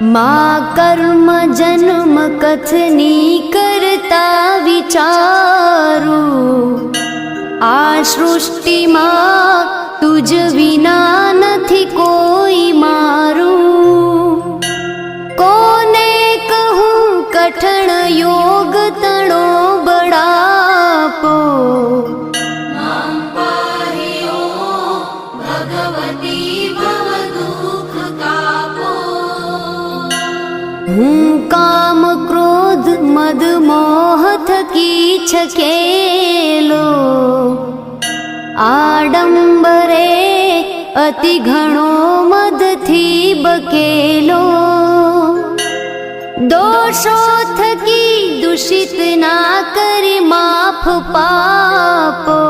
मा कर्म जन्म कथनी करता विचारू, आ सृष्टिमां तुज विना નથી કોઈ મારું। કોને કહું કઠણ યોગ તણો બળાપો, હું કામ ક્રોધ મદ મોહ થકી છકેલો, આડંબરે અતિ ઘણો મદથી બકેલો। દોષો થકી દૂષિત ના કરી માફ પાપો,